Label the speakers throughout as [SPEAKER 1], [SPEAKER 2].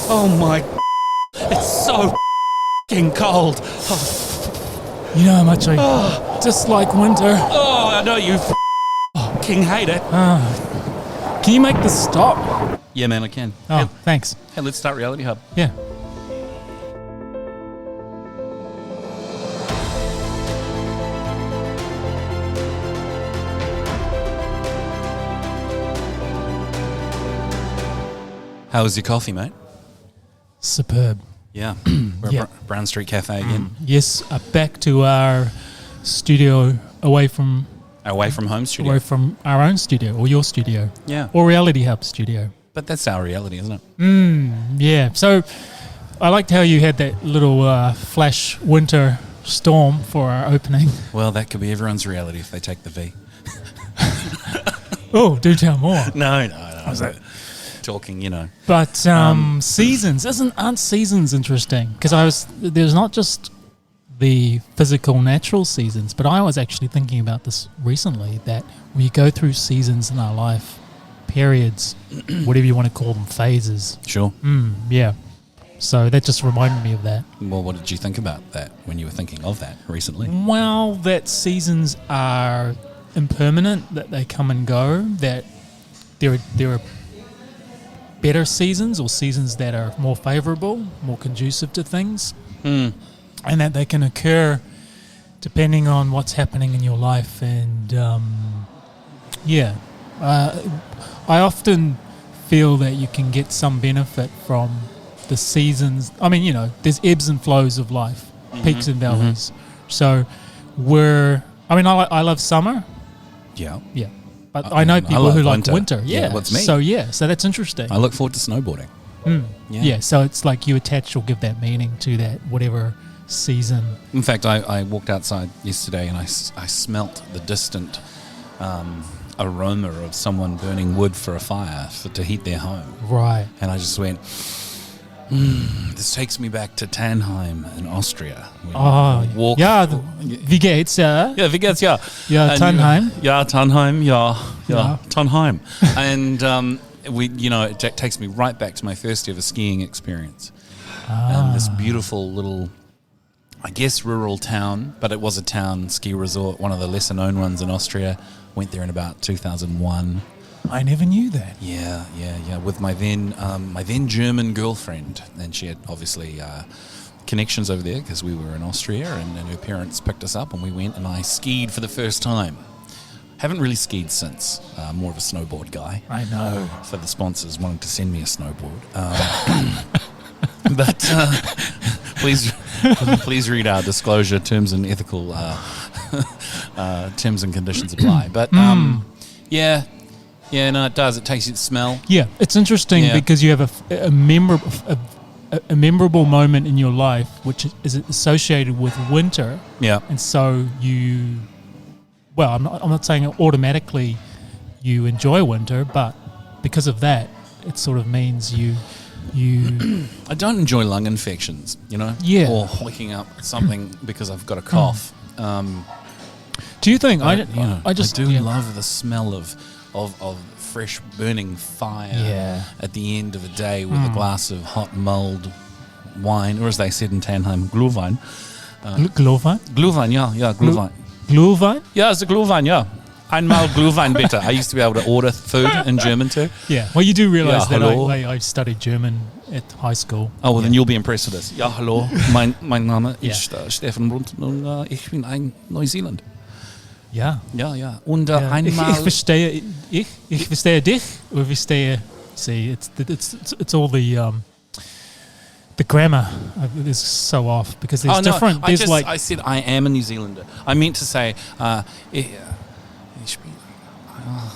[SPEAKER 1] Oh my, it's so f***ing cold. Oh.
[SPEAKER 2] You know how much I dislike winter.
[SPEAKER 1] Oh, I know you f***ing hate it.
[SPEAKER 2] Can you make this stop?
[SPEAKER 1] Yeah, man, I can.
[SPEAKER 2] Oh,
[SPEAKER 1] Hey,
[SPEAKER 2] thanks.
[SPEAKER 1] hey, let's start Reality Hub.
[SPEAKER 2] Yeah.
[SPEAKER 1] How was your coffee, mate?
[SPEAKER 2] Superb.
[SPEAKER 1] Yeah. We're
[SPEAKER 2] Yeah.
[SPEAKER 1] at Browne St Cafe again.
[SPEAKER 2] Yes, back to our studio away from
[SPEAKER 1] Away from home studio.
[SPEAKER 2] our own studio or your studio
[SPEAKER 1] Yeah.
[SPEAKER 2] or RealityHub studio.
[SPEAKER 1] But that's our reality, isn't it?
[SPEAKER 2] Yeah. So I liked how you had that little flash winter storm for our opening.
[SPEAKER 1] Well, that could be everyone's reality if they take the V.
[SPEAKER 2] Oh, do tell more.
[SPEAKER 1] No. I was talking, you know.
[SPEAKER 2] But seasons aren't seasons interesting? Because there's not just the physical natural seasons, but I was actually thinking about this recently, that we go through seasons in our life, periods, whatever you want to call them, phases.
[SPEAKER 1] Sure.
[SPEAKER 2] Yeah. So that just reminded me of that.
[SPEAKER 1] Well, what did you think about that when you were thinking of that recently?
[SPEAKER 2] Well, that seasons are impermanent, that they come and go, that there are better seasons or seasons that are more favourable, more conducive to things, and that they can occur depending on what's happening in your life. And I often feel that you can get some benefit from the seasons. I mean, you know, there's ebbs and flows of life, peaks and valleys. So I love summer.
[SPEAKER 1] Yeah.
[SPEAKER 2] Yeah. But I know people who like winter. Yeah.
[SPEAKER 1] What's me?
[SPEAKER 2] So that's interesting.
[SPEAKER 1] I look forward to snowboarding.
[SPEAKER 2] Yeah. So it's like you attach or give that meaning to that whatever season.
[SPEAKER 1] In fact, I walked outside yesterday and I smelt the distant aroma of someone burning wood for a fire to heat their home.
[SPEAKER 2] Right.
[SPEAKER 1] And I just went, this takes me back to Tannheim in Austria.
[SPEAKER 2] Wie geht's? Ja,
[SPEAKER 1] wie geht's? Ja.
[SPEAKER 2] Ja, Tannheim.
[SPEAKER 1] Ja, Tannheim. Ja,
[SPEAKER 2] Ja.
[SPEAKER 1] Tannheim. And it takes me right back to my first ever skiing experience. This beautiful little, I guess, rural town, but it was a town ski resort, one of the lesser known ones in Austria. Went there in about 2001.
[SPEAKER 2] I never knew that.
[SPEAKER 1] Yeah. With my then German girlfriend, and she had obviously connections over there because we were in Austria, and her parents picked us up, and we went and I skied for the first time. Haven't really skied since. More of a snowboard guy.
[SPEAKER 2] I know.
[SPEAKER 1] For the sponsors wanting to send me a snowboard, but please read our disclosure terms and ethical terms and conditions apply. But Yeah, no, it does. It takes you to smell.
[SPEAKER 2] Yeah, it's interesting because you have a memorable moment in your life which is associated with winter.
[SPEAKER 1] Yeah.
[SPEAKER 2] And so I'm not saying automatically you enjoy winter, but because of that, it sort of means you
[SPEAKER 1] I don't enjoy lung infections, you know?
[SPEAKER 2] Yeah.
[SPEAKER 1] Or waking up something because I've got a cough.
[SPEAKER 2] Do you think
[SPEAKER 1] I do
[SPEAKER 2] yeah.
[SPEAKER 1] love the smell of fresh burning fire at the end of a day with a glass of hot mulled wine, or as they said in Tannheim, Glühwein.
[SPEAKER 2] Glühwein?
[SPEAKER 1] Glühwein, yeah, Glühwein.
[SPEAKER 2] Glühwein?
[SPEAKER 1] Yeah, it's a Glühwein, yeah. Einmal Glühwein bitte. I used to be able to order food in German too.
[SPEAKER 2] Yeah, well, you do realise that
[SPEAKER 1] hallo.
[SPEAKER 2] I studied German at high school.
[SPEAKER 1] Oh, well, then you'll be impressed with this. Ja, hallo, mein Name ist Stefan Brunt und ich bin ein Neuseeland.
[SPEAKER 2] Ja.
[SPEAKER 1] Ja. Und einmal...
[SPEAKER 2] Ich verstehe dich. Or verstehe... See, it's all the grammar is so off because there's different...
[SPEAKER 1] No, I said I am a New Zealander. I meant to say... oh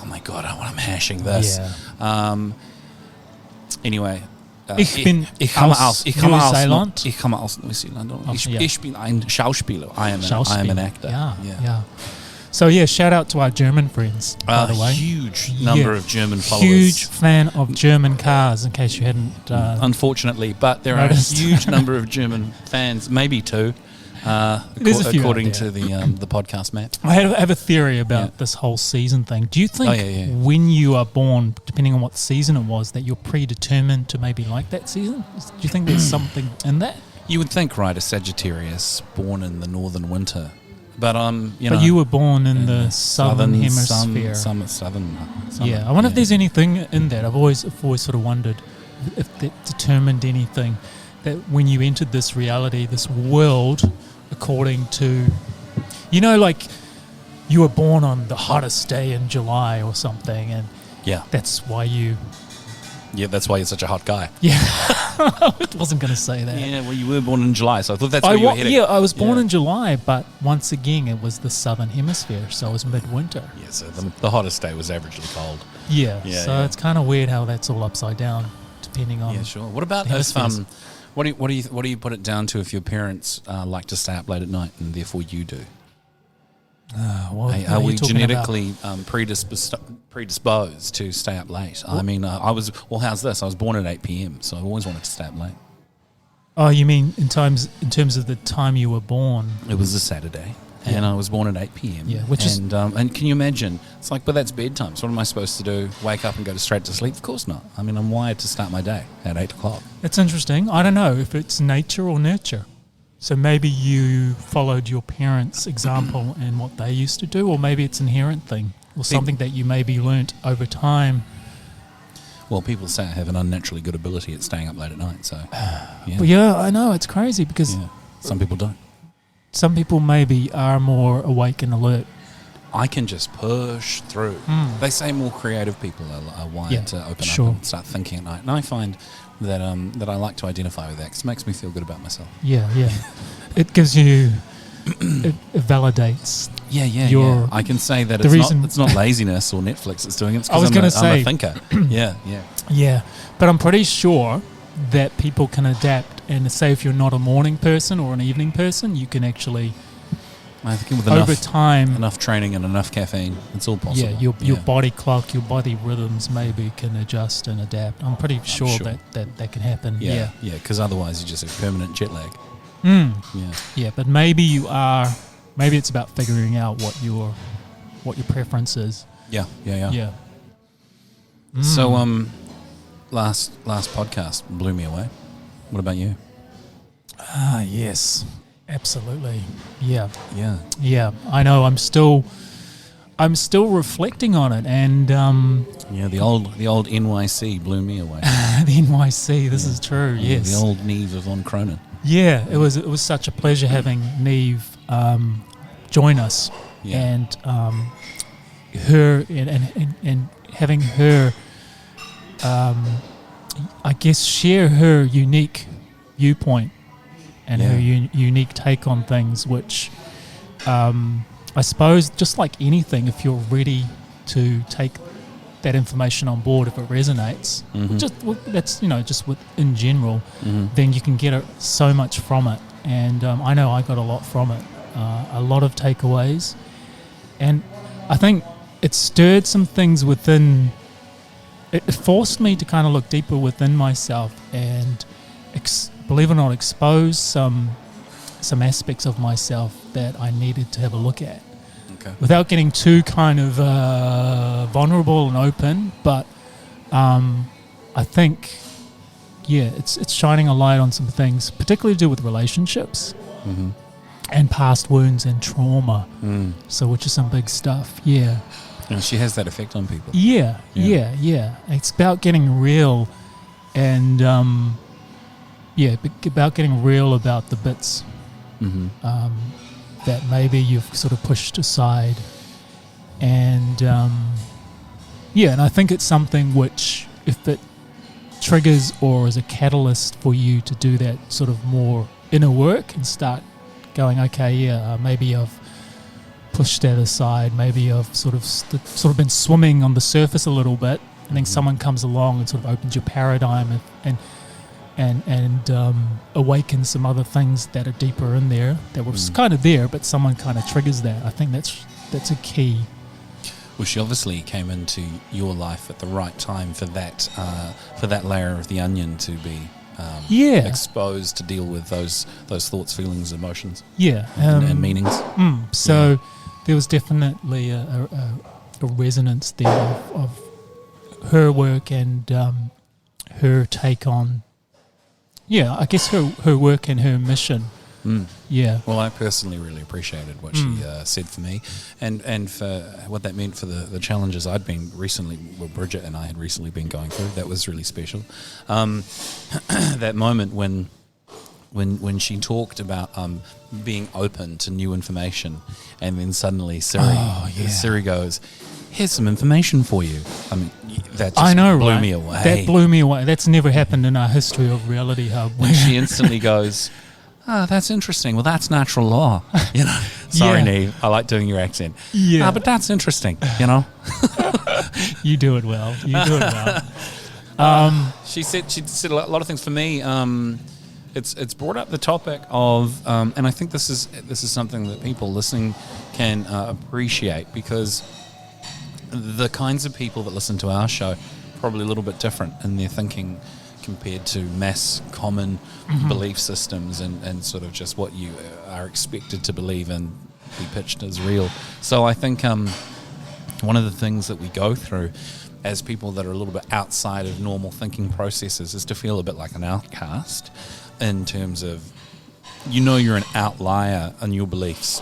[SPEAKER 1] my God, I'm hashing this.
[SPEAKER 2] Yeah.
[SPEAKER 1] Anyway...
[SPEAKER 2] Ich komme aus Neuseeland.
[SPEAKER 1] Ich komme aus Neuseeland. Ich bin ein Schauspieler. I am an actor.
[SPEAKER 2] Yeah. So shout out to our German friends, by the way.
[SPEAKER 1] Huge number of German followers.
[SPEAKER 2] Huge fan of German cars, in case you hadn't
[SPEAKER 1] unfortunately, but there noticed. Are a huge number of German fans, maybe two,
[SPEAKER 2] There's a few
[SPEAKER 1] according
[SPEAKER 2] out
[SPEAKER 1] to
[SPEAKER 2] there.
[SPEAKER 1] the podcast map.
[SPEAKER 2] I have a theory about this whole season thing. Do you think when you are born, depending on what season it was, that you're predetermined to maybe like that season? Do you think there's something in that?
[SPEAKER 1] You would think, right, a Sagittarius born in the northern winter, but
[SPEAKER 2] But you were born in the southern hemisphere.
[SPEAKER 1] Southern.
[SPEAKER 2] Yeah, I wonder if there's anything in that. I've always sort of wondered if that determined anything, that when you entered this reality, this world, according to, like you were born on the hottest day in July or something, and that's why you...
[SPEAKER 1] Yeah, that's why you're such a hot guy.
[SPEAKER 2] Yeah, I wasn't going to say that.
[SPEAKER 1] Yeah, well, you were born in July, so I thought that's where you were heading.
[SPEAKER 2] Yeah, I was born in July, but once again, it was the southern hemisphere, so it was midwinter.
[SPEAKER 1] Yeah, so the hottest day was averagely cold.
[SPEAKER 2] Yeah, so it's kind of weird how that's all upside down, depending on...
[SPEAKER 1] Yeah, sure. What about if, what do you put it down to if your parents like to stay up late at night and therefore you do? Are we genetically predisposed to stay up late? I mean, how's this? I was born at 8 p.m, so I always wanted to stay up late.
[SPEAKER 2] Oh, you mean in terms of the time you were born?
[SPEAKER 1] It was a Saturday, and I was born at 8 p.m.
[SPEAKER 2] Yeah,
[SPEAKER 1] and can you imagine? It's like, but that's bedtime. So what am I supposed to do? Wake up and go straight to sleep? Of course not. I mean, I'm wired to start my day at 8 o'clock.
[SPEAKER 2] It's interesting. I don't know if it's nature or nurture. So maybe you followed your parents' example and what they used to do, or maybe it's an inherent thing, or something that you maybe learnt over time.
[SPEAKER 1] Well, people say I have an unnaturally good ability at staying up late at night, so...
[SPEAKER 2] But yeah, I know, it's crazy because...
[SPEAKER 1] Yeah, some people don't.
[SPEAKER 2] Some people maybe are more awake and alert.
[SPEAKER 1] I can just push through. They say more creative people are wired to open up and start thinking at night. And I find that that I like to identify with that because it makes me feel good about myself.
[SPEAKER 2] Yeah. It gives you... it validates.
[SPEAKER 1] Yeah. I can say that it's not laziness or Netflix that's doing it. It's because I'm a thinker.
[SPEAKER 2] Yeah, but I'm pretty sure that people can adapt, and say if you're not a morning person or an evening person, you can actually...
[SPEAKER 1] I think with
[SPEAKER 2] over time,
[SPEAKER 1] enough training and enough caffeine, it's all possible.
[SPEAKER 2] Yeah, your body clock, your body rhythms maybe can adjust and adapt. I'm pretty sure. That can happen. Yeah,
[SPEAKER 1] because otherwise you just have permanent jet lag.
[SPEAKER 2] Yeah, but maybe it's about figuring out what your preference is.
[SPEAKER 1] Yeah. So last podcast blew me away. What about you?
[SPEAKER 2] Yes. Absolutely. Yeah. I know. I'm still reflecting on it, and
[SPEAKER 1] the old NYC blew me away.
[SPEAKER 2] The NYC. This is true. Yes.
[SPEAKER 1] The old Niamh of Cronin.
[SPEAKER 2] Yeah. It was such a pleasure having Niamh join us, and her and having her, I guess, share her unique viewpoint. And her unique take on things, which I suppose, just like anything, if you're ready to take that information on board, if it resonates, in general, then you can get so much from it. And I know I got a lot from it, a lot of takeaways. And I think it stirred some things within, it forced me to kind of look deeper within myself and believe it or not, expose some aspects of myself that I needed to have a look at. Okay. Without getting too kind of vulnerable and open, but I think, it's shining a light on some things, particularly to do with relationships and past wounds and trauma. So, which is some big stuff. Yeah.
[SPEAKER 1] And she has that effect on people.
[SPEAKER 2] Yeah. It's about getting real and. About getting real about the bits that maybe you've sort of pushed aside. And, and I think it's something which, if it triggers or is a catalyst for you to do that sort of more inner work and start going, maybe I've pushed that aside, maybe I've sort of been swimming on the surface a little bit, and then someone comes along and sort of opens your paradigm and awaken some other things that are deeper in there that were kind of there, but someone kind of triggers that. I think that's a key.
[SPEAKER 1] Well, she obviously came into your life at the right time for that layer of the onion to be exposed to deal with those thoughts, feelings, emotions,
[SPEAKER 2] Yeah.
[SPEAKER 1] and meanings.
[SPEAKER 2] So there was definitely a resonance there of her work and her take on, I guess her work and her mission. Yeah.
[SPEAKER 1] Well, I personally really appreciated what she said for me, and for what that meant for the challenges I'd been recently, well, Bridget and I had recently been going through. That was really special. That moment when she talked about being open to new information, and then suddenly Siri goes, "Here's some information for you." I mean, that just blew me away.
[SPEAKER 2] That blew me away. That's never happened in our history of RealityHub.
[SPEAKER 1] When she instantly goes, that's interesting. Well, that's natural law. Sorry, Niamh. I like doing your accent.
[SPEAKER 2] Yeah.
[SPEAKER 1] But that's interesting,
[SPEAKER 2] You do it well.
[SPEAKER 1] She said a lot of things for me. It's brought up the topic of, and I think this is something that people listening can appreciate, because the kinds of people that listen to our show are probably a little bit different in their thinking compared to mass common belief systems and sort of just what you are expected to believe and be pitched as real. So I think one of the things that we go through as people that are a little bit outside of normal thinking processes is to feel a bit like an outcast, in terms of you're an outlier in your beliefs.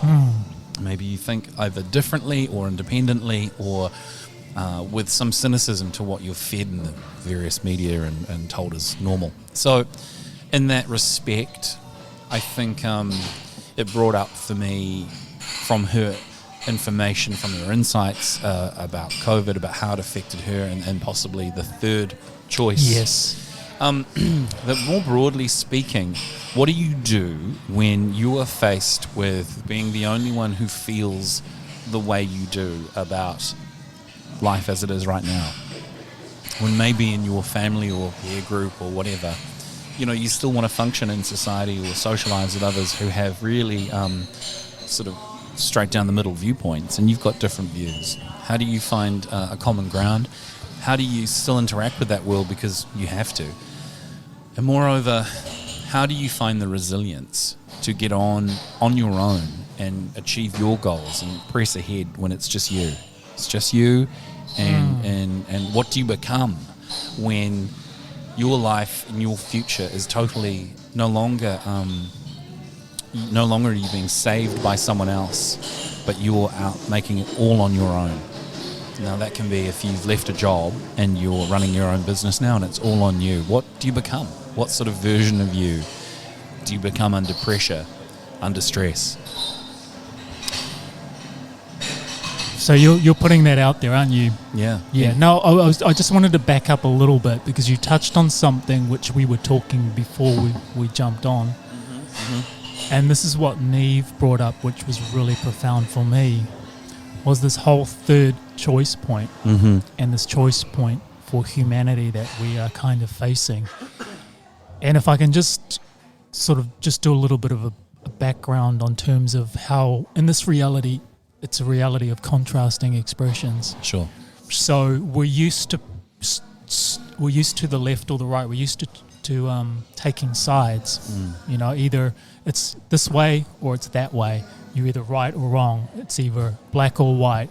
[SPEAKER 1] Maybe you think either differently or independently or with some cynicism to what you're fed in the various media and told as normal. So in that respect, I think it brought up for me from her information, from her insights about COVID, about how it affected her and possibly the third choice.
[SPEAKER 2] Yes.
[SPEAKER 1] That more broadly speaking, what do you do when you are faced with being the only one who feels the way you do about life as it is right now? When maybe in your family or peer group or whatever, you still want to function in society or socialize with others who have really sort of straight down the middle viewpoints, and you've got different views. How do you find a common ground? How do you still interact with that world because you have to? And moreover, how do you find the resilience to get on your own and achieve your goals and press ahead when it's just you? It's just you, and what do you become when your life and your future is totally no longer are you being saved by someone else, but you're out making it all on your own? Now that can be if you've left a job and you're running your own business now and it's all on you. What do you become? What sort of version of you do you become under pressure, under stress?
[SPEAKER 2] So you're putting that out there, aren't you?
[SPEAKER 1] Yeah.
[SPEAKER 2] No, I just wanted to back up a little bit, because you touched on something which we were talking before we jumped on. And this is what Niamh brought up, which was really profound for me, was this whole third choice point, and this choice point for humanity that we are kind of facing. And if I can just sort of just do a little bit of a background on terms of how in this reality, it's a reality of contrasting expressions.
[SPEAKER 1] Sure.
[SPEAKER 2] So we're used to the left or the right. We're used to taking sides. Either it's this way or it's that way. You're either right or wrong. It's either black or white.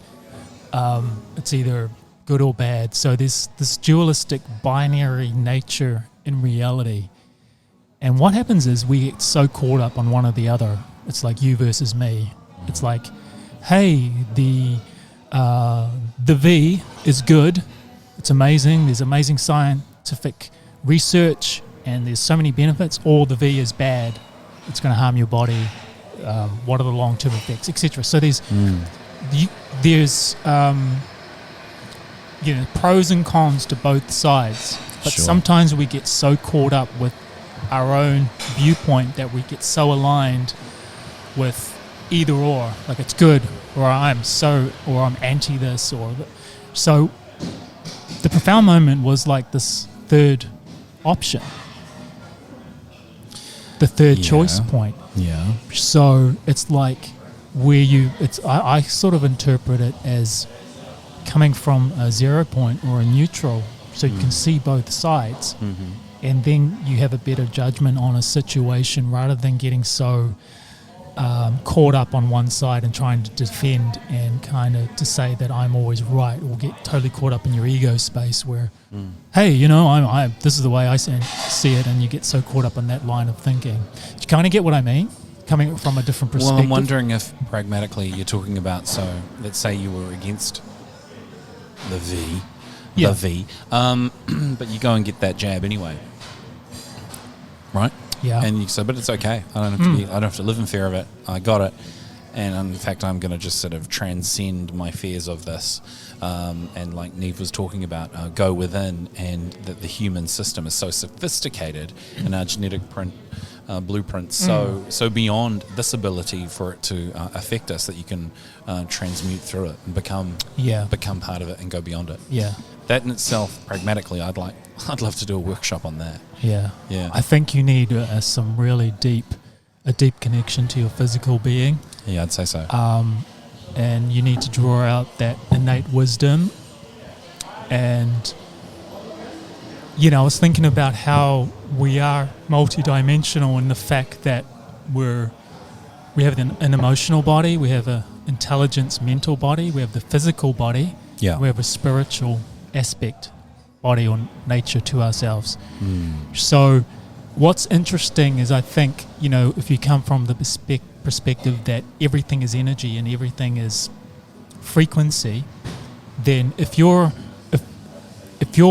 [SPEAKER 2] It's either good or bad. So there's this dualistic binary nature in reality. And what happens is we get so caught up on one or the other. It's like you versus me. It's like, hey, the V is good. It's amazing. There's amazing scientific research and there's so many benefits. Or the V is bad. It's going to harm your body. What are the long-term effects, etc. So there's pros and cons to both sides. But sometimes we get so caught up with our own viewpoint that we get so aligned with either or, like it's good or I'm anti this so the profound moment was like this third option, the third choice point. So it's like I sort of interpret it as coming from a 0 point or a neutral, so you can see both sides. and then you have a better judgment on a situation rather than getting so caught up on one side and trying to defend and kind of to say that I'm always right, or get totally caught up in your ego space where, hey, you know, I'm this is the way I see it, and you get so caught up in that line of thinking. Do you kind of get what I mean? Coming from a different perspective.
[SPEAKER 1] Well, I'm wondering if pragmatically you're talking about, so let's say you were against the V, but you go and get that jab anyway, right?
[SPEAKER 2] Yeah.
[SPEAKER 1] And you say, but it's okay. I don't have to live in fear of it. I got it. And in fact, I'm going to just sort of transcend my fears of this. And like Niamh was talking about, go within, and that the human system is so sophisticated in our genetic blueprint, so beyond this ability for it to affect us, that you can transmute through it and become part of it and go beyond it.
[SPEAKER 2] Yeah.
[SPEAKER 1] That in itself, pragmatically, I'd love to do a workshop on that.
[SPEAKER 2] Yeah.
[SPEAKER 1] Yeah.
[SPEAKER 2] I think you need some really deep connection to your physical being.
[SPEAKER 1] Yeah, I'd say so.
[SPEAKER 2] And you need to draw out that innate wisdom. And, you know, I was thinking about how we are multidimensional in the fact that we have an emotional body, we have an intelligence mental body, we have the physical body, we have a spiritual aspect, body or nature to ourselves. So what's interesting is, I think, you know, if you come from the perspective that everything is energy and everything is frequency, then if you're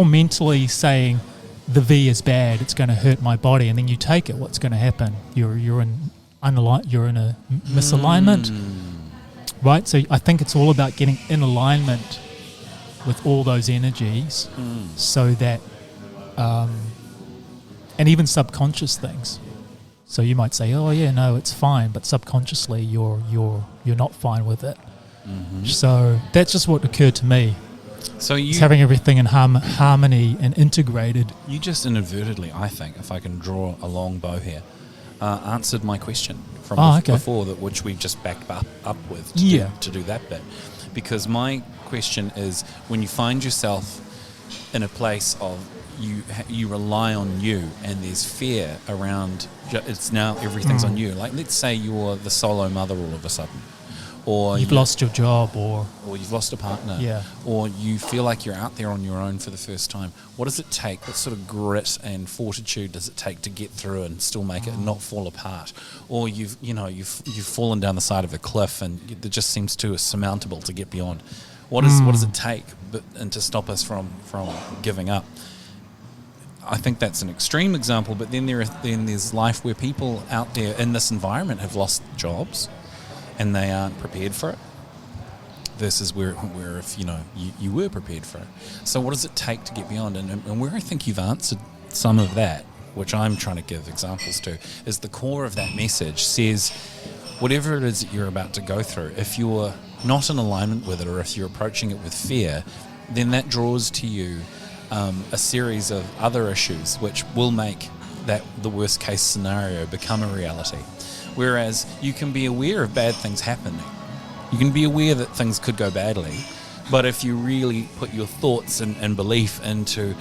[SPEAKER 2] mentally saying the V is bad, it's going to hurt my body, and then you take it, what's going to happen? You're in a misalignment, right? So I think it's all about getting in alignment with all those energies, so that, and even subconscious things. So you might say, "Oh yeah, no, it's fine," but subconsciously you're not fine with it. So that's just what occurred to me. So it's having everything in harmony and integrated.
[SPEAKER 1] You just inadvertently, I think, if I can draw a long bow here, answered my question from before, which we just backed up with to do that bit. Because my question is, when you find yourself in a place of you rely on you, and there's fear around, it's now everything's on you. Like, let's say you're the solo mother all of a sudden, or
[SPEAKER 2] you've lost your job, or
[SPEAKER 1] you've lost a partner, or you feel like you're out there on your own for the first time. What does it take? What sort of grit and fortitude does it take to get through and still make it and not fall apart? Or you've fallen down the side of a cliff, and it just seems too surmountable to get beyond. What does it take and to stop us from giving up? I think that's an extreme example, but then there's life where people out there in this environment have lost jobs and they aren't prepared for it, versus where if you were prepared for it. So what does it take to get beyond? And where I think you've answered some of that, which I'm trying to give examples to, is the core of that message says, whatever it is that you're about to go through, if you're not in alignment with it, or if you're approaching it with fear, then that draws to you a series of other issues which will make that the worst case scenario become a reality. Whereas you can be aware of bad things happening, you can be aware that things could go badly, but if you really put your thoughts and belief into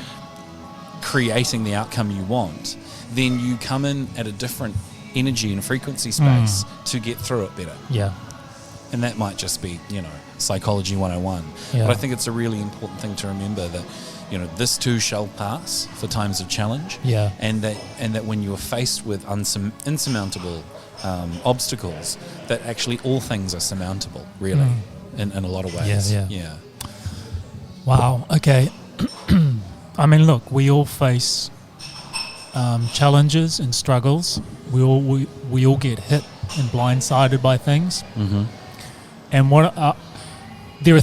[SPEAKER 1] creating the outcome you want, then you come in at a different energy and frequency space to get through it better.
[SPEAKER 2] Yeah.
[SPEAKER 1] And that might just be, psychology 101.
[SPEAKER 2] Yeah.
[SPEAKER 1] But I think it's a really important thing to remember that, this too shall pass for times of challenge.
[SPEAKER 2] Yeah.
[SPEAKER 1] And that when you are faced with insurmountable obstacles, that actually all things are surmountable, really, in a lot of ways. Yeah.
[SPEAKER 2] Wow. Okay. I mean, look, we all face challenges and struggles. We all get hit and blindsided by things. And there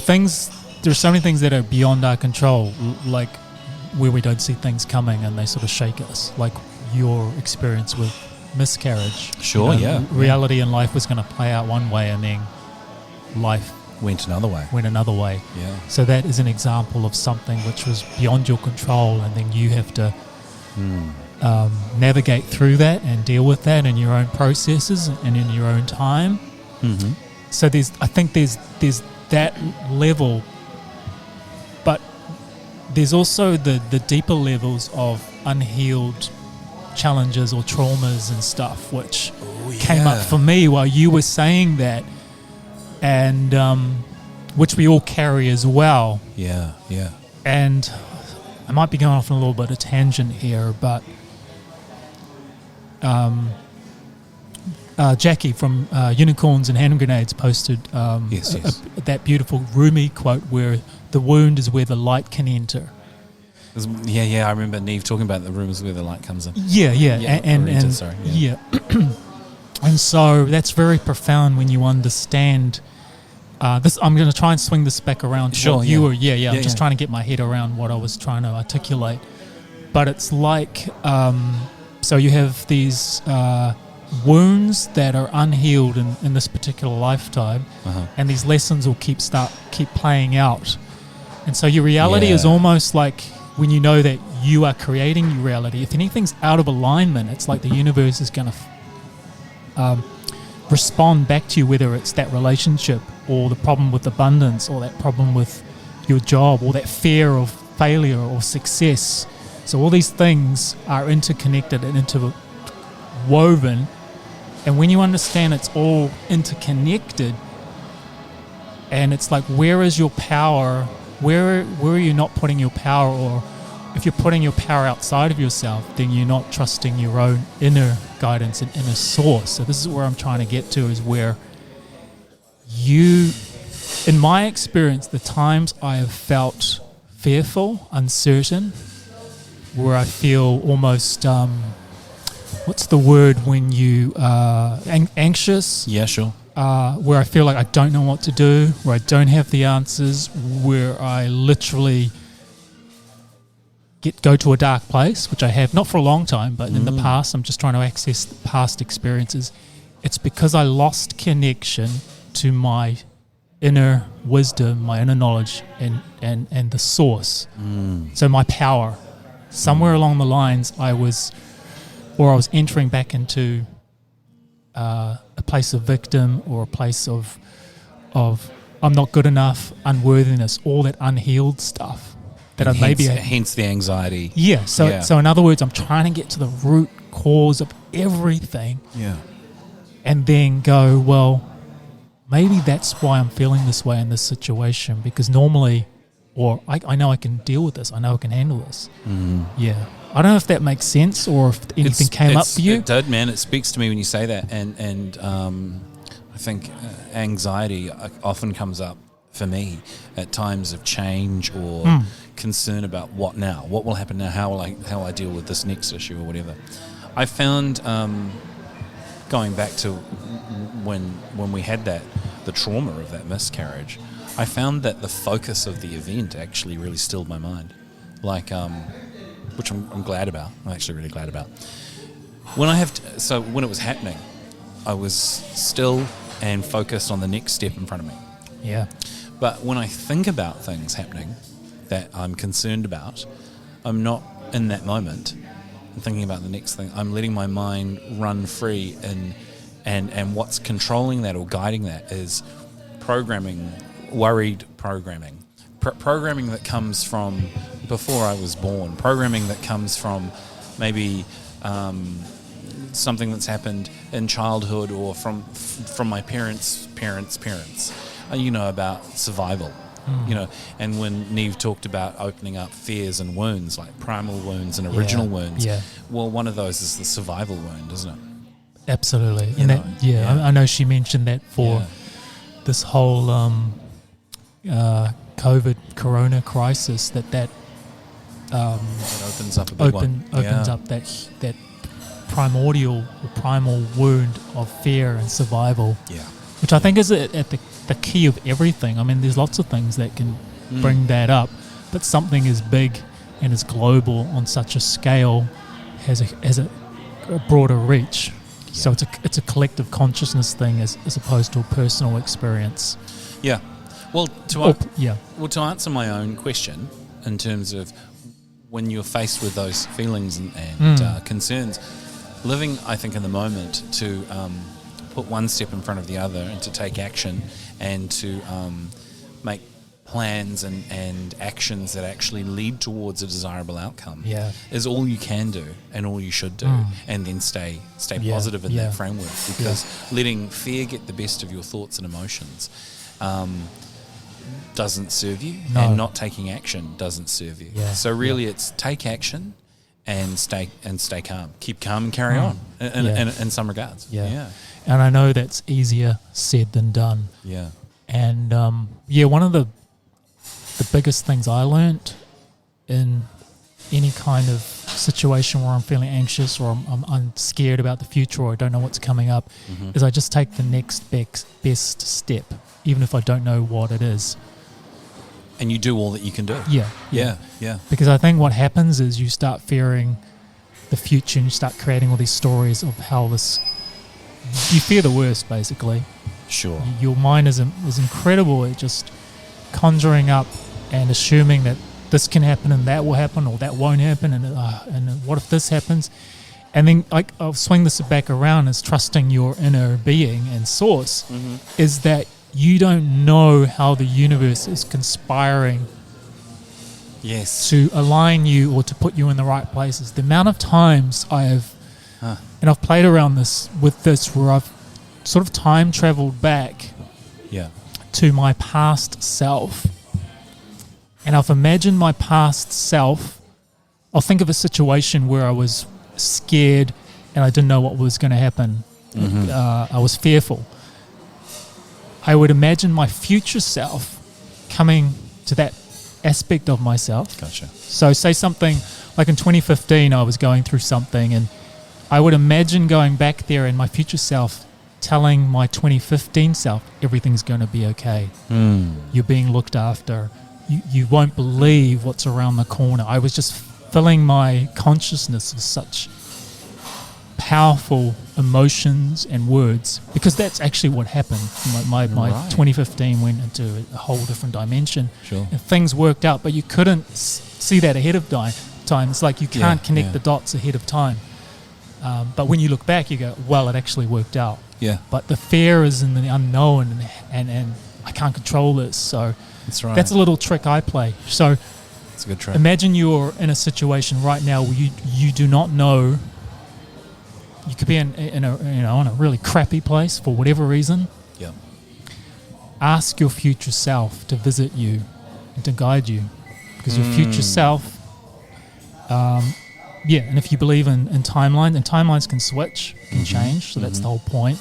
[SPEAKER 2] are so many things that are beyond our control, like where we don't see things coming and they sort of shake us, like your experience with miscarriage.
[SPEAKER 1] Sure,
[SPEAKER 2] Reality in life was going to play out one way, and then life
[SPEAKER 1] went another way. Yeah.
[SPEAKER 2] So that is an example of something which was beyond your control, and then you have to navigate through that and deal with that in your own processes and in your own time. So I think there's that level, but there's also the deeper levels of unhealed challenges or traumas and stuff, which came up for me while you were saying that, and which we all carry as well.
[SPEAKER 1] Yeah.
[SPEAKER 2] And I might be going off on a little bit of tangent here, but Jackie from Unicorns and Hand Grenades posted that beautiful Rumi quote where the wound is where the light can enter.
[SPEAKER 1] I remember Niamh talking about the room is where the light comes in.
[SPEAKER 2] Yeah. And so that's very profound when you understand this. I'm going to try and swing this back around to what you were. I'm just trying to get my head around what I was trying to articulate. But it's like, so you have these wounds that are unhealed in this particular lifetime, and these lessons will keep playing out. And so your reality is almost like when you know that you are creating your reality. If anything's out of alignment, it's like the universe is going to respond back to you, whether it's that relationship or the problem with abundance or that problem with your job or that fear of failure or success. So all these things are interconnected and interwoven. And when you understand it's all interconnected, and it's like, where is your power? Where are you not putting your power? Or if you're putting your power outside of yourself, then you're not trusting your own inner guidance and inner source. So this is where I'm trying to get to, is where you, in my experience, the times I have felt fearful, uncertain, where I feel almost, what's the word when you, anxious?
[SPEAKER 1] Yeah, sure.
[SPEAKER 2] Where I feel like I don't know what to do, where I don't have the answers, where I literally go to a dark place, which I have, not for a long time, but in the past, I'm just trying to access the past experiences. It's because I lost connection to my inner wisdom, my inner knowledge, and the source. So my power. Somewhere along the lines, I was entering back into a place of victim, or a place of I'm not good enough, unworthiness, all that unhealed stuff that
[SPEAKER 1] and
[SPEAKER 2] I maybe
[SPEAKER 1] hence the anxiety.
[SPEAKER 2] So in other words, I'm trying to get to the root cause of everything. And then go, well, maybe that's why I'm feeling this way in this situation, because normally, or I know I can deal with this, I know I can handle this. I don't know if that makes sense, or if anything came up for you.
[SPEAKER 1] It did, man. It speaks to me when you say that, and I think anxiety often comes up for me at times of change or concern about what now, what will happen now, how will I deal with this next issue or whatever. I found going back to when we had the trauma of that miscarriage, I found that the focus of the event actually really stilled my mind, which I'm glad about. I'm actually really glad about. When when it was happening, I was still and focused on the next step in front of me.
[SPEAKER 2] Yeah.
[SPEAKER 1] But when I think about things happening that I'm concerned about, I'm not in that moment. I'm thinking about the next thing. I'm letting my mind run free, and what's controlling that or guiding that is programming, worried programming. Programming that comes from before I was born, programming that comes from maybe something that's happened in childhood or from my parents' about survival, and when Niamh talked about opening up fears and wounds, like primal wounds and original wounds, well, one of those is the survival wound, isn't it?
[SPEAKER 2] Absolutely. I know she mentioned that for this whole COVID corona crisis, that
[SPEAKER 1] opens up a big
[SPEAKER 2] opens up that primordial or primal wound of fear and survival, which I think is at the key of everything. I mean, there's lots of things that can bring that up, but something as big and as global on such a scale has a broader reach. So it's a collective consciousness thing as opposed to a personal experience.
[SPEAKER 1] Yeah. Well, to answer my own question in terms of when you're faced with those feelings and concerns, living, I think, in the moment to put one step in front of the other and to take action and to make plans and actions that actually lead towards a desirable outcome
[SPEAKER 2] Yeah.
[SPEAKER 1] is all you can do and all you should do, and then stay positive in that framework, because letting fear get the best of your thoughts and emotions doesn't serve you, and not taking action doesn't serve you. So really it's take action and stay calm. Keep calm and carry on in some regards.
[SPEAKER 2] And I know that's easier said than done. And one of the biggest things I learnt in any kind of situation where I'm feeling anxious or I'm scared about the future or I don't know what's coming up is I just take the next best step, even if I don't know what it is.
[SPEAKER 1] And you do all that you can do. Yeah.
[SPEAKER 2] Because I think what happens is you start fearing the future and you start creating all these stories of how you fear the worst, basically.
[SPEAKER 1] Sure.
[SPEAKER 2] Your mind is incredible at just conjuring up and assuming that this can happen and that will happen or that won't happen and what if this happens? And then I'll swing this back around as trusting your inner being and source is that you don't know how the universe is conspiring to align you or to put you in the right places. The amount of times and I've played around with this where I've sort of time traveled back to my past self, and I've imagined my past self. I'll think of a situation where I was scared and I didn't know what was going to happen. I was fearful. I would imagine my future self coming to that aspect of myself.
[SPEAKER 1] Gotcha.
[SPEAKER 2] So say something like in 2015 I was going through something, and I would imagine going back there and my future self telling my 2015 self everything's going to be okay. You're being looked after. You won't believe what's around the corner. I was just filling my consciousness with such powerful emotions and words, because that's actually what happened. My 2015 went into a whole different dimension.
[SPEAKER 1] Sure.
[SPEAKER 2] And things worked out, but you couldn't see that ahead of time. It's like you can't connect the dots ahead of time. But when you look back, you go, well, it actually worked out. But the fear is in the unknown, and I can't control this. So that's a little trick I play. So
[SPEAKER 1] it's a good trick.
[SPEAKER 2] Imagine you're in a situation right now where you do not know. You could be in a really crappy place for whatever reason. Ask your future self to visit you and to guide you, because your future self. And if you believe in timelines, and timelines can switch, can change, so that's the whole point.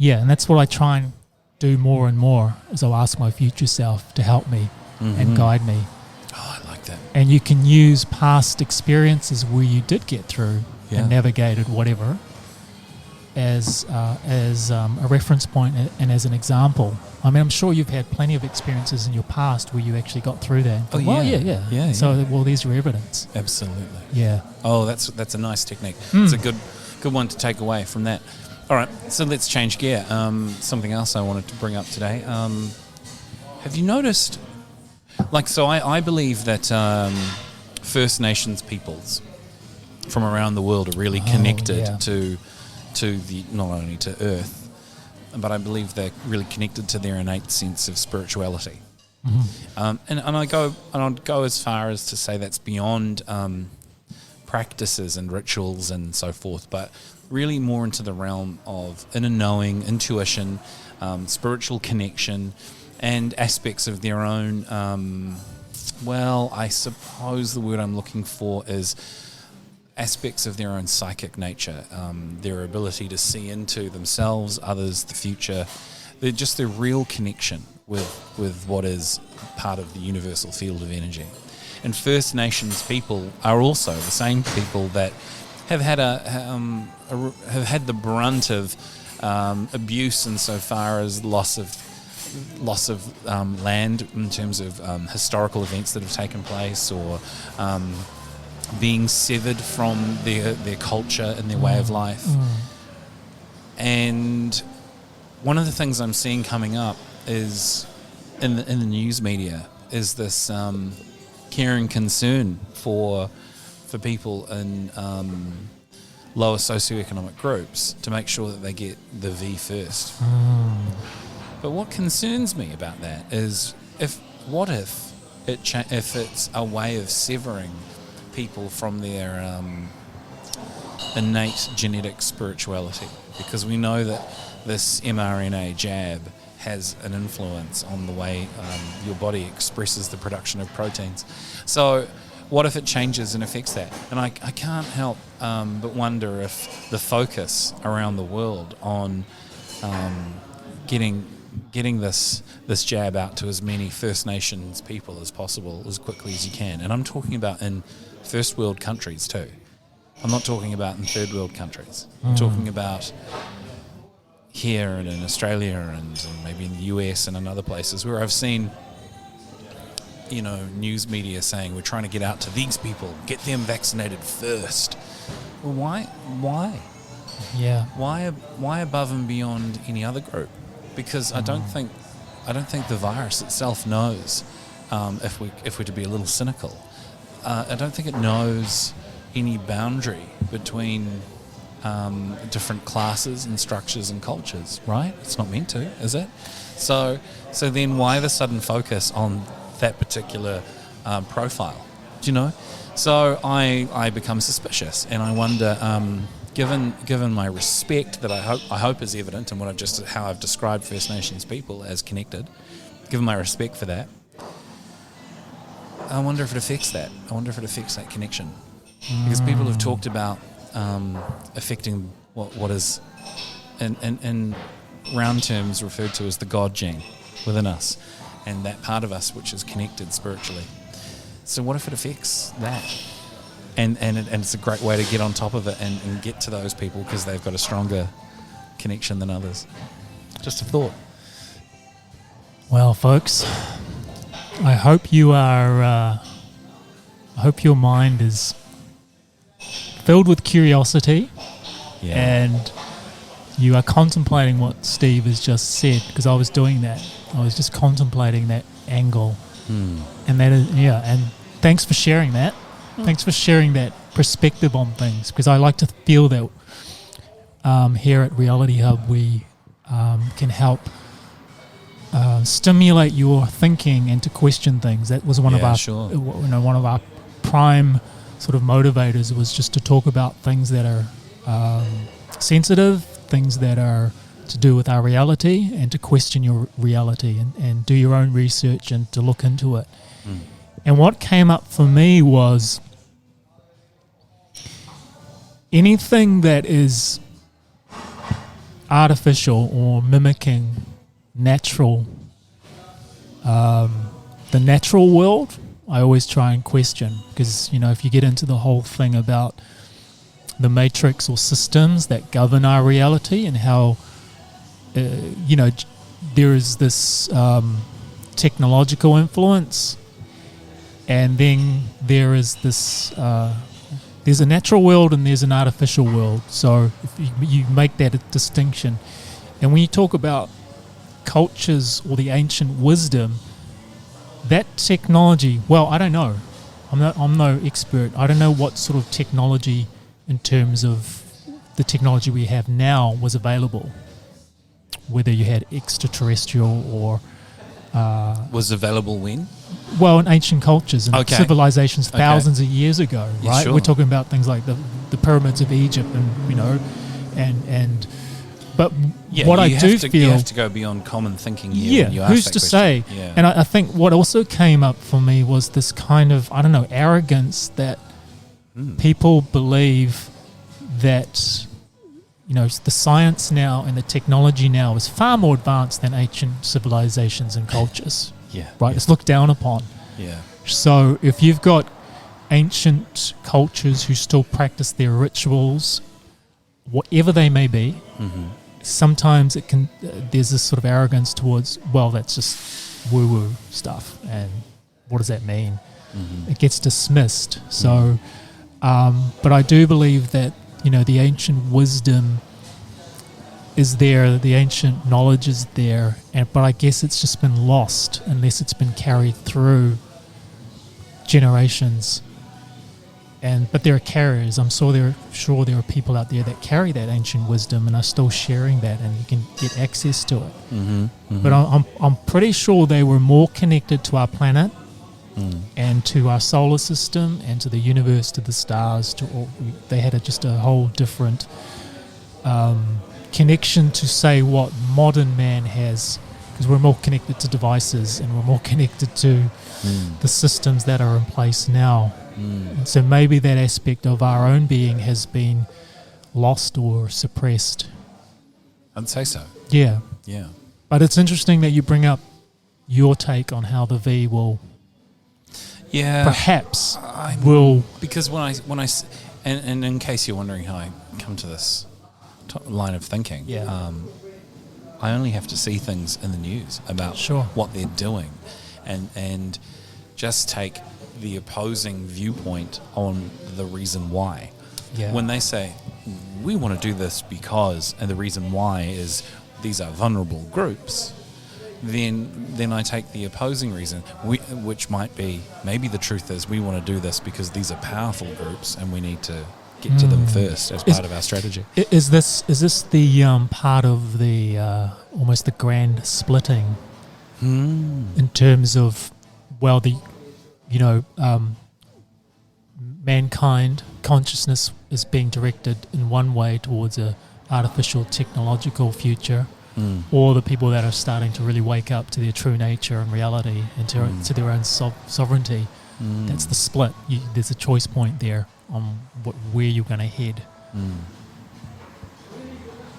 [SPEAKER 2] And that's what I try and do more and more, is I'll ask my future self to help me and guide me.
[SPEAKER 1] Oh, I like that.
[SPEAKER 2] And you can use past experiences where you did get through and navigated whatever as a reference point and as an example. I mean, I'm sure you've had plenty of experiences in your past where you actually got through that. So, well, there's your evidence.
[SPEAKER 1] Absolutely.
[SPEAKER 2] Yeah.
[SPEAKER 1] Oh, that's a nice technique. It's a good one to take away from that. All right, so let's change gear. Something else I wanted to bring up today. Have you noticed? I believe that First Nations peoples from around the world are really connected to the, not only to Earth, but I believe they're really connected to their innate sense of spirituality. And I'd go as far as to say that's beyond practices and rituals and so forth, but really more into the realm of inner knowing, intuition, spiritual connection, and aspects of their own, I suppose the word I'm looking for is aspects of their own psychic nature, their ability to see into themselves, others, the future. They're just their real connection with what is part of the universal field of energy. And First Nations people are also the same people that have had have had the brunt of abuse insofar as loss of land in terms of historical events that have taken place, or being severed from their culture and their way of life. And one of the things I'm seeing coming up is in the news media is this caring concern for people in lower socioeconomic groups to make sure that they get the V first. But what concerns me about that is what if if it's a way of severing people from their innate genetic spirituality, because we know that this mRNA jab has an influence on the way your body expresses the production of proteins. So what if it changes and affects that? And I can't help but wonder if the focus around the world on getting this jab out to as many First Nations people as possible as quickly as you can, and I'm talking about in first world countries too. I'm not talking about in third world countries. I'm talking about here and in Australia and maybe in the US and in other places where I've seen, news media saying we're trying to get out to these people, get them vaccinated first. Well, why?
[SPEAKER 2] Yeah.
[SPEAKER 1] Why above and beyond any other group? Because I don't think the virus itself knows. If we're to be a little cynical, I don't think it knows any boundary between different classes and structures and cultures, right? It's not meant to, is it? So then why the sudden focus on that particular profile? Do you know? So I become suspicious, and I wonder, given my respect that I hope is evident in how I've described First Nations people as connected, given my respect for that, I wonder if it affects that. I wonder if it affects that connection. Because people have talked about affecting what is, in round terms, referred to as the God gene within us, and that part of us which is connected spiritually. So what if it affects that? And it's a great way to get on top of it and get to those people because they've got a stronger connection than others. Just a thought.
[SPEAKER 2] Well, folks, I hope you are. I hope your mind is filled with curiosity, and you are contemplating what Steve has just said, because I was doing that. I was just contemplating that angle, and that is and thanks for sharing that. Thanks for sharing that perspective on things, because I like to feel that here at RealityHub we can help stimulate your thinking and to question things. That was one of our prime sort of motivators, was just to talk about things that are sensitive, things that are to do with our reality, and to question your reality and do your own research and to look into it. And what came up for me was anything that is artificial or mimicking natural, the natural world, I always try and question, because if you get into the whole thing about the matrix or systems that govern our reality and how there is this technological influence, and then there is this there's a natural world and there's an artificial world. So if you make that a distinction, and when you talk about cultures or the ancient wisdom, that technology, well, I don't know. I'm no expert. I don't know what sort of technology, in terms of the technology we have now, was available. Whether you had extraterrestrial or
[SPEAKER 1] was available when?
[SPEAKER 2] Well, in ancient cultures and civilizations thousands of years ago, right?
[SPEAKER 1] Sure.
[SPEAKER 2] We're talking about things like the pyramids of Egypt, and but what I do feel,
[SPEAKER 1] you have to go beyond common thinking here. When you ask
[SPEAKER 2] who's
[SPEAKER 1] that
[SPEAKER 2] to
[SPEAKER 1] question.
[SPEAKER 2] say?
[SPEAKER 1] Yeah.
[SPEAKER 2] And I think what also came up for me was this kind of, arrogance that people believe that the science now and the technology now is far more advanced than ancient civilizations and cultures. Right? It's looked down upon.
[SPEAKER 1] Yeah.
[SPEAKER 2] So if you've got ancient cultures who still practice their rituals, whatever they may be, sometimes it can. There's this sort of arrogance towards, well, that's just woo-woo stuff, and what does that mean? It gets dismissed. So, but I do believe that the ancient wisdom is there, the ancient knowledge is there, but I guess it's just been lost unless it's been carried through generations. but there are carriers. I'm sure there are people out there that carry that ancient wisdom and are still sharing that, and you can get access to it. But I'm pretty sure they were more connected to our planet and to our solar system and to the universe, to the stars. They had just a whole different connection to say what modern man has, because we're more connected to devices and we're more connected to the systems that are in place now. And so maybe that aspect of our own being has been lost or suppressed.
[SPEAKER 1] I'd say so.
[SPEAKER 2] Yeah.
[SPEAKER 1] Yeah.
[SPEAKER 2] But it's interesting that you bring up your take on how the V will perhaps will...
[SPEAKER 1] Because and in case you're wondering how I come to this line of thinking, I only have to see things in the news about what they're doing and just take the opposing viewpoint on the reason why.
[SPEAKER 2] Yeah.
[SPEAKER 1] When they say, we want to do this because, and the reason why is these are vulnerable groups, then I take the opposing reason, which might be, maybe the truth is we want to do this because these are powerful groups and we need to get to them first as part of our strategy.
[SPEAKER 2] Is this the part of the almost the grand splitting in terms of, well, mankind consciousness is being directed in one way towards a artificial technological future, or the people that are starting to really wake up to their true nature and reality and to their own sovereignty. That's the split. There's a choice point there on where you're going to head.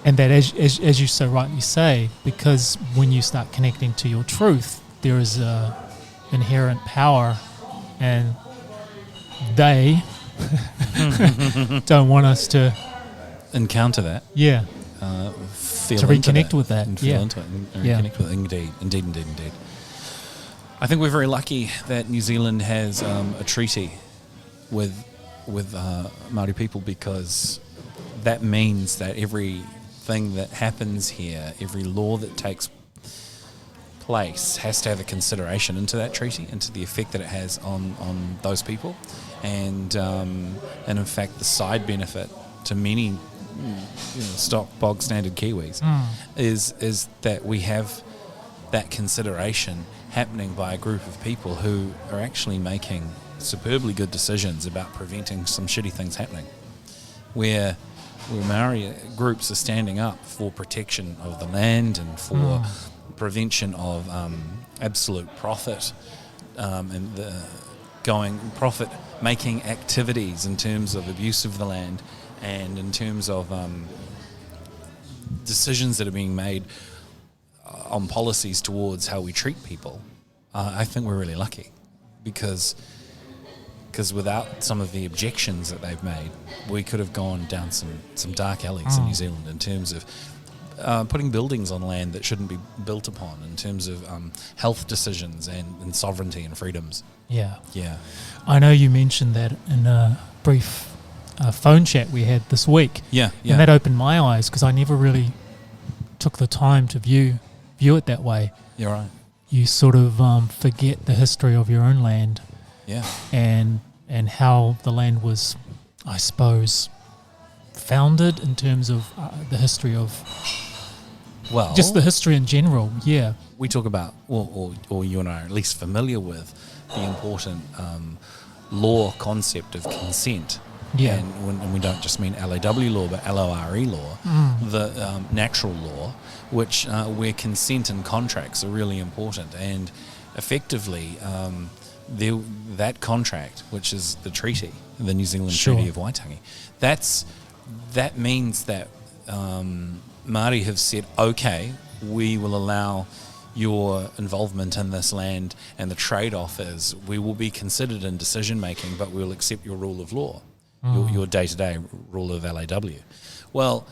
[SPEAKER 2] And that, as you so rightly say, because when you start connecting to your truth, there is a inherent power, and they don't want us to
[SPEAKER 1] encounter that.
[SPEAKER 2] Yeah.
[SPEAKER 1] Feel
[SPEAKER 2] to reconnect with that.
[SPEAKER 1] And feel into it and reconnect with it. Indeed. I think we're very lucky that New Zealand has a treaty with Māori people, because that means that everything that happens here, every law that takes place, has to have a consideration into that treaty, into the effect that it has on those people, and in fact the side benefit to many stock bog standard Kiwis is that we have that consideration happening by a group of people who are actually making superbly good decisions about preventing some shitty things happening, where Maori groups are standing up for protection of the land and for prevention of absolute profit and the profit-making activities in terms of abuse of the land and in terms of decisions that are being made on policies towards how we treat people. I think we're really lucky because without some of the objections that they've made, we could have gone down some dark alleys in New Zealand in terms of putting buildings on land that shouldn't be built upon, in terms of health decisions and sovereignty and freedoms.
[SPEAKER 2] Yeah.
[SPEAKER 1] Yeah.
[SPEAKER 2] I know you mentioned that in a brief phone chat we had this week.
[SPEAKER 1] Yeah.
[SPEAKER 2] And that opened my eyes, because I never really took the time to view it that way.
[SPEAKER 1] You're right.
[SPEAKER 2] You sort of forget the history of your own land.
[SPEAKER 1] Yeah.
[SPEAKER 2] And how the land was, I suppose, founded in terms of the history of...
[SPEAKER 1] Well,
[SPEAKER 2] just the history in general, yeah.
[SPEAKER 1] We talk about, or you and I are at least familiar with, the important law concept of consent.
[SPEAKER 2] Yeah.
[SPEAKER 1] And we don't just mean LAW law, but LORE law, the natural law, which where consent and contracts are really important. And effectively, that contract, which is the treaty, the New Zealand Treaty of Waitangi, that means that Māori have said, okay, we will allow your involvement in this land, and the trade-off is we will be considered in decision-making, but we will accept your rule of law, your day-to-day rule of LAW. Well,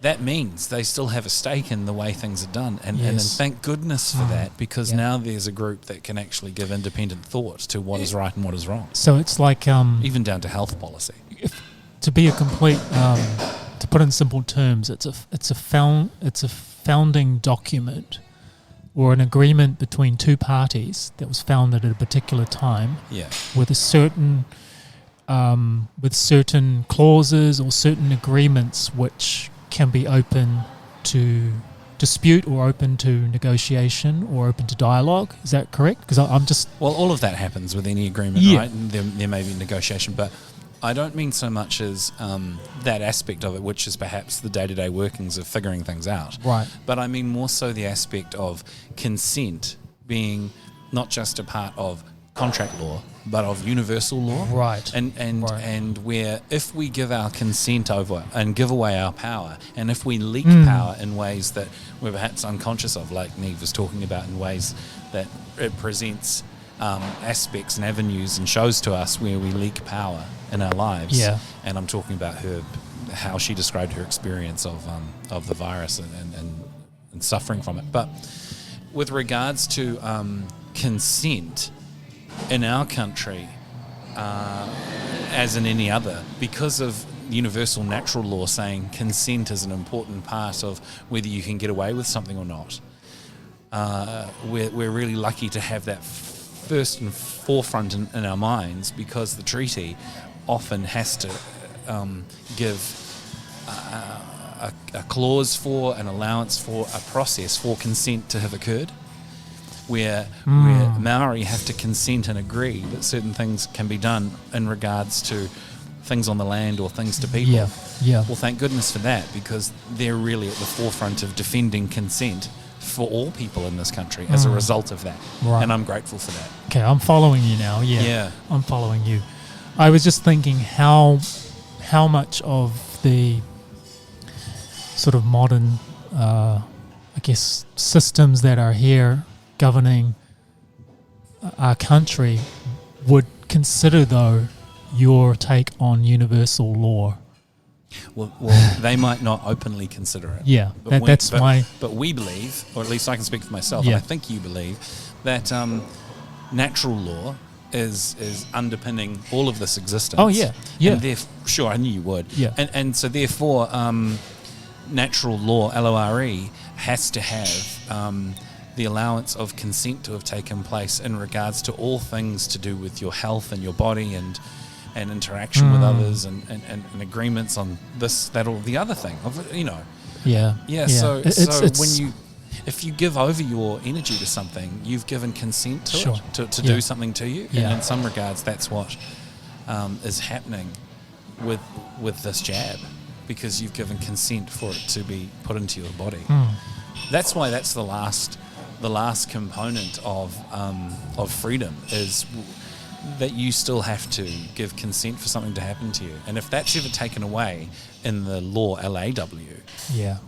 [SPEAKER 1] that means they still have a stake in the way things are done, and thank goodness for that, because now there's a group that can actually give independent thought to what is right and what is wrong.
[SPEAKER 2] So it's like...
[SPEAKER 1] even down to health policy.
[SPEAKER 2] To be a complete... to put in simple terms, it's a founding document, or an agreement between two parties that was founded at a particular time, with a certain with certain clauses or certain agreements which can be open to dispute or open to negotiation or open to dialogue. Is that correct? Because I'm just...
[SPEAKER 1] Well, all of that happens with any agreement, right? And there may be negotiation, but I don't mean so much as that aspect of it, which is perhaps the day-to-day workings of figuring things out.
[SPEAKER 2] Right.
[SPEAKER 1] But I mean more so the aspect of consent being not just a part of contract law, but of universal law.
[SPEAKER 2] Right.
[SPEAKER 1] And where if we give our consent over and give away our power, and if we leak power in ways that we're perhaps unconscious of, like Niamh was talking about, in ways that it presents aspects and avenues and shows to us where we leak power in our lives.
[SPEAKER 2] Yeah.
[SPEAKER 1] And I'm talking about how she described her experience of the virus and suffering from it. But with regards to consent in our country, as in any other, because of universal natural law saying consent is an important part of whether you can get away with something or not, we're really lucky to have that first and forefront in our minds, because the treaty often has to give a clause for, an allowance for, a process for consent to have occurred, where Maori have to consent and agree that certain things can be done in regards to things on the land or things to people.
[SPEAKER 2] Yeah.
[SPEAKER 1] Well, thank goodness for that, because they're really at the forefront of defending consent for all people in this country as a result of that.
[SPEAKER 2] Right.
[SPEAKER 1] And I'm grateful for that.
[SPEAKER 2] Okay, I'm following you now. Yeah. I'm following you. I was just thinking how much of the sort of modern, I guess, systems that are here governing our country would consider, though, your take on universal law.
[SPEAKER 1] Well, they might not openly consider it.
[SPEAKER 2] Yeah,
[SPEAKER 1] but
[SPEAKER 2] but
[SPEAKER 1] we believe, or at least I can speak for myself,
[SPEAKER 2] Yeah.
[SPEAKER 1] and I think you believe, that natural law is underpinning all of this existence.
[SPEAKER 2] Oh, yeah.
[SPEAKER 1] And sure, I knew you would.
[SPEAKER 2] Yeah.
[SPEAKER 1] And so therefore, natural law, LORE, has to have the allowance of consent to have taken place in regards to all things to do with your health and your body and interaction with others and agreements on this, that, or the other thing.
[SPEAKER 2] Yeah.
[SPEAKER 1] So
[SPEAKER 2] It's
[SPEAKER 1] when if you give over your energy to something, you've given consent to
[SPEAKER 2] Sure.
[SPEAKER 1] it, to do something to you.
[SPEAKER 2] Yeah.
[SPEAKER 1] And in some regards, that's what is happening with this jab, because you've given consent for it to be put into your body. That's why that's the last component of freedom, is that you still have to give consent for something to happen to you. And if that's ever taken away in the law LAW,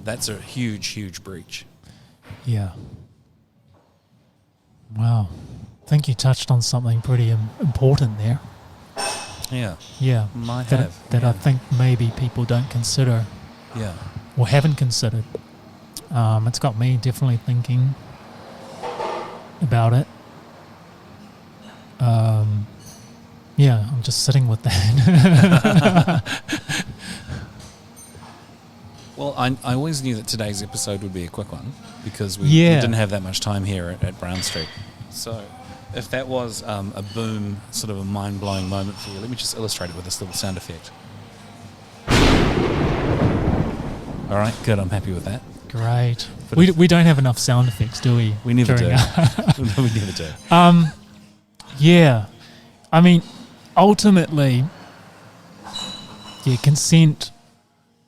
[SPEAKER 1] that's a huge, huge breach.
[SPEAKER 2] Yeah. Wow. I think you touched on something pretty important there.
[SPEAKER 1] Yeah.
[SPEAKER 2] Yeah. That I think maybe people don't consider.
[SPEAKER 1] Yeah.
[SPEAKER 2] Or haven't considered. It's got me definitely thinking about it. I'm just sitting with that.
[SPEAKER 1] Well, I always knew that today's episode would be a quick one, because we didn't have that much time here at Browne Street. So if that was a boom, sort of a mind-blowing moment for you, let me just illustrate it with this little sound effect. All right, good. I'm happy with that.
[SPEAKER 2] Great. We don't have enough sound effects, do we?
[SPEAKER 1] We never do. We never do.
[SPEAKER 2] Yeah. I mean, ultimately, consent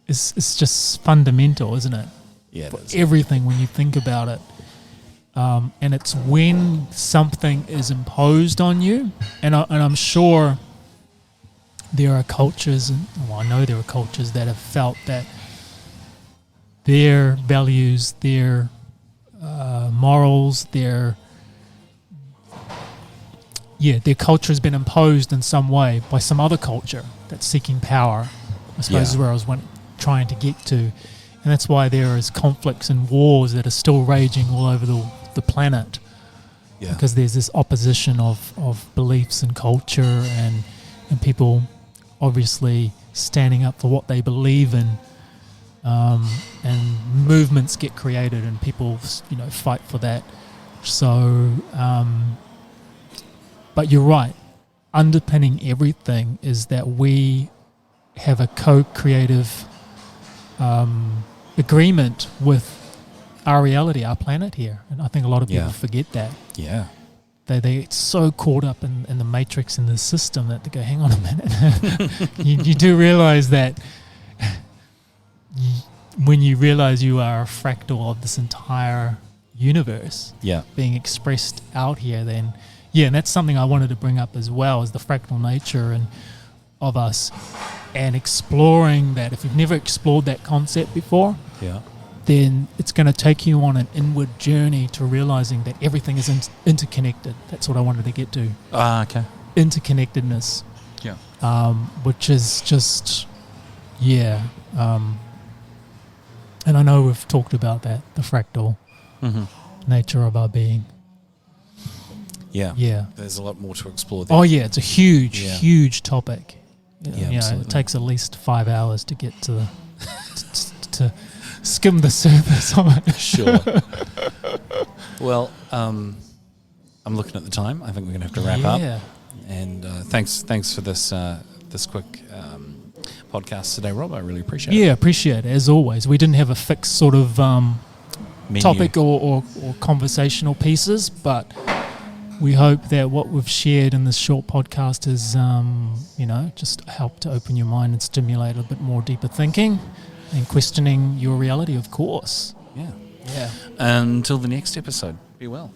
[SPEAKER 2] is just fundamental, isn't it?
[SPEAKER 1] Yeah,
[SPEAKER 2] For everything when you think about it. And it's when something is imposed on you, and I'm sure there are cultures, I know there are cultures that have felt that their values, their morals, their culture has been imposed in some way by some other culture that's seeking power. I suppose is where I was trying to get to. And that's why there is conflicts and wars that are still raging all over the planet. Yeah. Because there's this opposition of beliefs and culture and people obviously standing up for what they believe in. And movements get created and people, fight for that. So, but you're right. underpinning everything is that we have a co-creative agreement with our reality, our planet here. And I think a lot of people forget that.
[SPEAKER 1] Yeah.
[SPEAKER 2] They get so caught up in the matrix and the system that they go, hang on a minute. you do realize that when you realize you are a fractal of this entire universe being expressed out here, then and that's something I wanted to bring up as well, is the fractal nature and of us, and exploring that. If you've never explored that concept before, then it's going to take you on an inward journey to realizing that everything is interconnected. That's what I wanted to get to.
[SPEAKER 1] Okay.
[SPEAKER 2] Interconnectedness. Yeah. Which is just, and I know we've talked about that, the fractal nature of our being.
[SPEAKER 1] Yeah.
[SPEAKER 2] Yeah.
[SPEAKER 1] There's a lot more to explore there.
[SPEAKER 2] Oh, yeah. It's a huge topic.
[SPEAKER 1] Yeah, absolutely.
[SPEAKER 2] It takes at least 5 hours to get to to skim the surface of it.
[SPEAKER 1] Sure. Well, I'm looking at the time. I think we're going to have to wrap up. And thanks for this quick podcast today, Rob. I really appreciate it.
[SPEAKER 2] Yeah, appreciate it. As always, we didn't have a fixed sort of topic or conversational pieces, but we hope that what we've shared in this short podcast has, just helped to open your mind and stimulate a bit more deeper thinking and questioning your reality, of course.
[SPEAKER 1] Yeah.
[SPEAKER 2] Yeah.
[SPEAKER 1] Until the next episode, be well.